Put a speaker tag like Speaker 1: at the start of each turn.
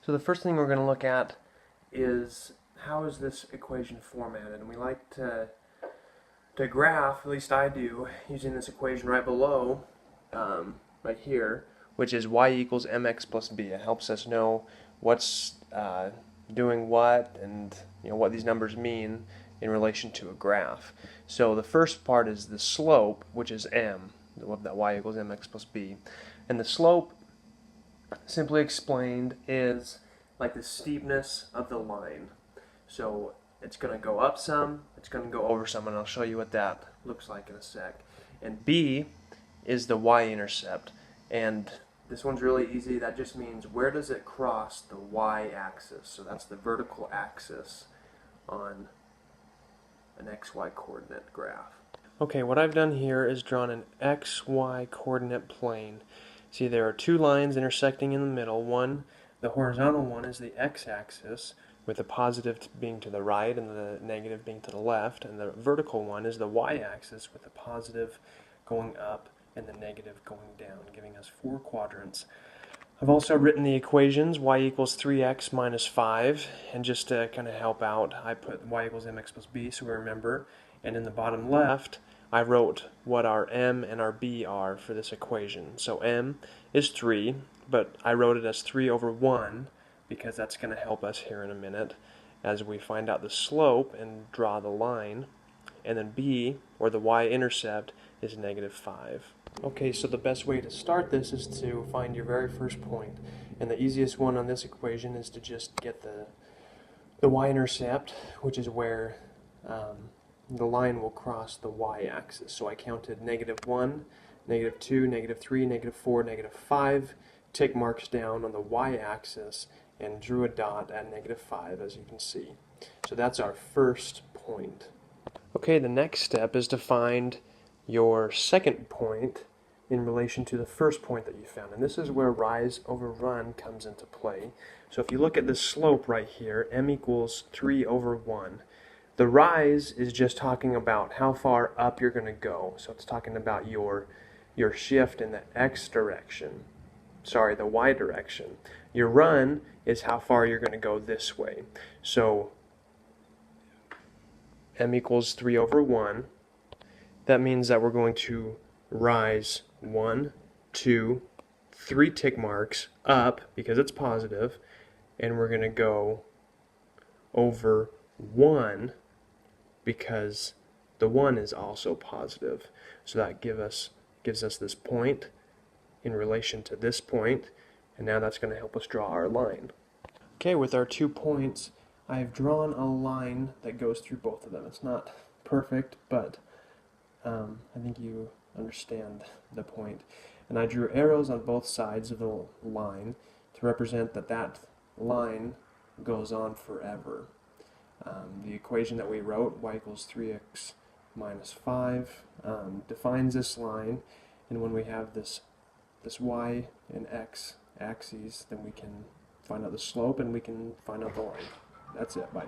Speaker 1: So the first thing we're going to look at is how is this equation formatted, and we like to graph, at least I do, using this equation right below, right here, which is y equals mx plus b. It helps us know what's doing what, and what these numbers mean in relation to a graph. So the first part is the slope, which is m, that y equals mx plus b, and the slope, simply explained, is like the steepness of the line. So it's going to go up some, it's going to go over some, and I'll show you what that looks like in a sec. And b is the y-intercept, and this one's really easy. That just means where does it cross the y-axis. So that's the vertical axis on an xy coordinate graph. Okay, what I've done here is drawn an xy coordinate plane. See, there are two lines intersecting in the middle. One, the horizontal one, is the x-axis, with the positive being to the right and the negative being to the left, and the vertical one is the y-axis, with the positive going up and the negative going down, giving us 4 quadrants. I've also written the equations, y equals 3x minus 5, and just to kind of help out, I put y equals mx plus b so we remember, and in the bottom left, I wrote what our m and our b are for this equation. So m is 3, but I wrote it as 3 over 1, because that's going to help us here in a minute as we find out the slope and draw the line. And then b, or the y-intercept, is negative 5. Okay, so the best way to start this is to find your very first point. And the easiest one on this equation is to just get the y-intercept, which is where the line will cross the y-axis. So I counted negative 1, negative 2, negative 3, negative 4, negative 5, tick marks down on the y-axis, and drew a dot at negative 5, as you can see. So that's our first point. Okay, the next step is to find your second point in relation to the first point that you found. And this is where rise over run comes into play. So if you look at the slope right here, m equals 3 over 1. The rise is just talking about how far up you're going to go. So it's talking about your shift in the x direction. Sorry, the y direction. Your run is how far you're going to go this way. So m equals 3 over 1. That means that we're going to rise 1, 2, 3 tick marks up because it's positive, and we're going to go over 1 because the 1 is also positive. So that gives us this point in relation to this point, and now that's going to help us draw our line. Okay, with our 2 points, I've drawn a line that goes through both of them. It's not perfect, but I think you understand the point. And I drew arrows on both sides of the line to represent that line goes on forever. The equation that we wrote, y equals 3x minus 5, defines this line, and when we have this y and x axes, then we can find out the slope and we can find out the line. That's it. Bye.